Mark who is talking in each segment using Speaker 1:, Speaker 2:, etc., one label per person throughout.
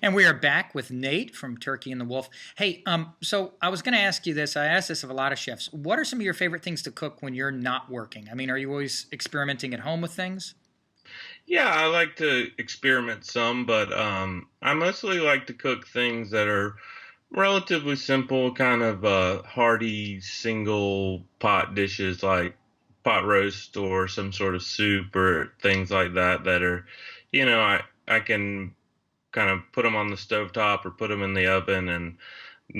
Speaker 1: And we are back with Nate from Turkey and the Wolf. Hey, so I was going to ask you this. I asked this of a lot of chefs. What are some of your favorite things to cook when you're not working? I mean, are you always experimenting at home with things?
Speaker 2: Yeah, I like to experiment some, but I mostly like to cook things that are relatively simple, kind of hearty single pot dishes like pot roast or some sort of soup or things like that that are, I can kind of put them on the stovetop or put them in the oven and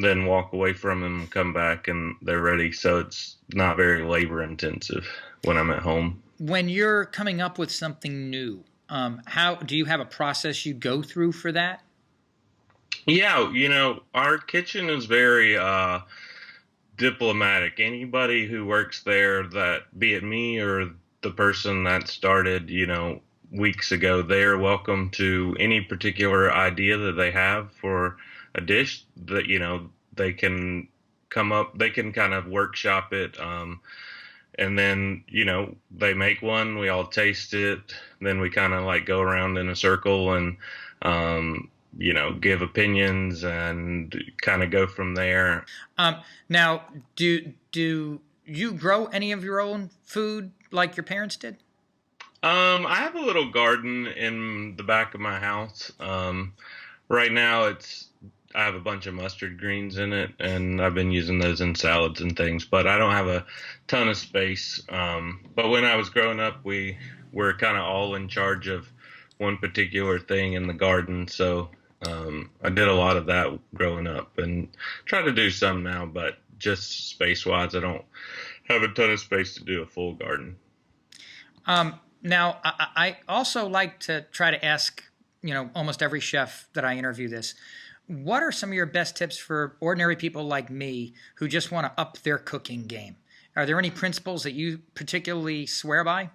Speaker 2: then walk away from them and come back and they're ready. So it's not very labor intensive when I'm at home.
Speaker 1: When you're coming up with something new, how do you have a process you go through for that?
Speaker 2: Yeah, our kitchen is very diplomatic. Anybody who works there, that be it me or the person that started, weeks ago, they're welcome to any particular idea that they have for a dish that, they can they can kind of workshop it. And then, they make one, we all taste it, then we kind of like go around in a circle and, give opinions and kind of go from there.
Speaker 1: Now, do you grow any of your own food like your parents did?
Speaker 2: I have a little garden in the back of my house. Right now I have a bunch of mustard greens in it, and I've been using those in salads and things, but I don't have a ton of space. But when I was growing up, we were kind of all in charge of one particular thing in the garden. So I did a lot of that growing up and try to do some now, but just space-wise, I don't have a ton of space to do a full garden.
Speaker 1: Now, I also like to try to ask, almost every chef that I interview this. What are some of your best tips for ordinary people like me who just want to up their cooking game? Are there any principles that you particularly swear by?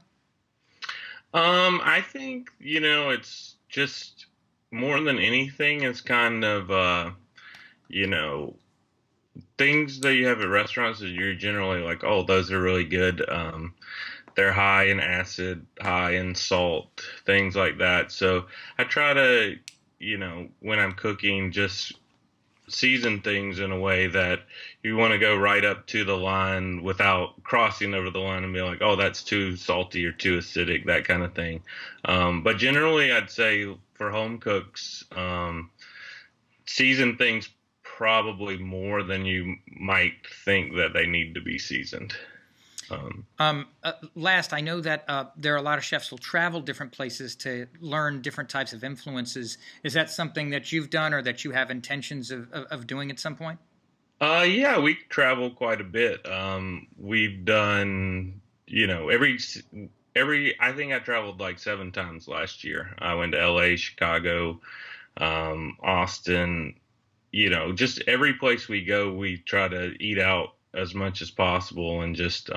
Speaker 2: I think, it's just more than anything, it's kind of, you know, things that you have at restaurants that you're generally like, oh, those are really good. They're high in acid, high in salt, things like that. So I try to, when I'm cooking, just season things in a way that you want to go right up to the line without crossing over the line and be like, oh, that's too salty or too acidic, that kind of thing. But generally, I'd say for home cooks, season things probably more than you might think that they need to be seasoned.
Speaker 1: Last, I know that there are a lot of chefs who travel different places to learn different types of influences. Is that something that you've done or that you have intentions of doing at some point?
Speaker 2: Yeah, we travel quite a bit. We've done, I think I traveled like 7 times last year. I went to LA, Chicago, Austin, just every place we go, we try to eat out as much as possible and just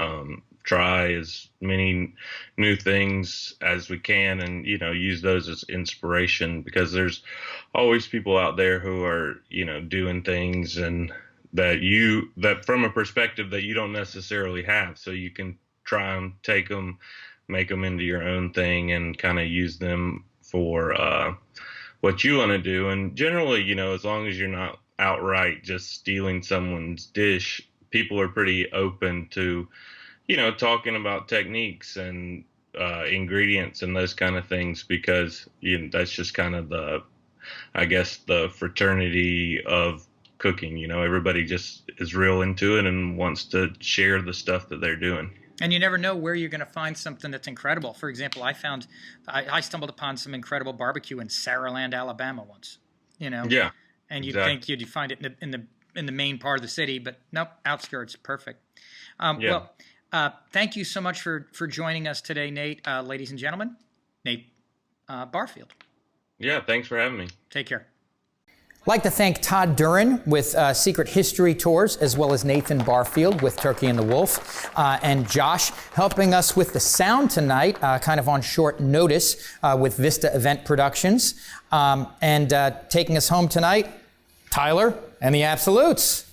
Speaker 2: try as many new things as we can and, use those as inspiration because there's always people out there who are, doing things and that from a perspective that you don't necessarily have. So you can try and take them, make them into your own thing and kind of use them for what you want to do. And generally, as long as you're not outright just stealing someone's dish, people are pretty open to, talking about techniques and ingredients and those kind of things because that's just kind of the fraternity of cooking. Everybody just is real into it and wants to share the stuff that they're doing.
Speaker 1: And you never know where you're going to find something that's incredible. For example, I stumbled upon some incredible barbecue in Saraland, Alabama once.
Speaker 2: Yeah,
Speaker 1: and you'd
Speaker 2: exactly.
Speaker 1: think you'd find it in the main part of the city, but nope, outskirts, perfect.
Speaker 2: Yeah.
Speaker 1: Well, thank you so much for joining us today, Nate. Ladies and gentlemen, Nate Barfield.
Speaker 2: Yeah, thanks for having me.
Speaker 1: Take care. I'd like to thank Todd Duran with Secret History Tours, as well as Nathan Barfield with Turkey and the Wolf, and Josh helping us with the sound tonight, kind of on short notice with Vista Event Productions. And taking us home tonight, Tyler and the Absolutes.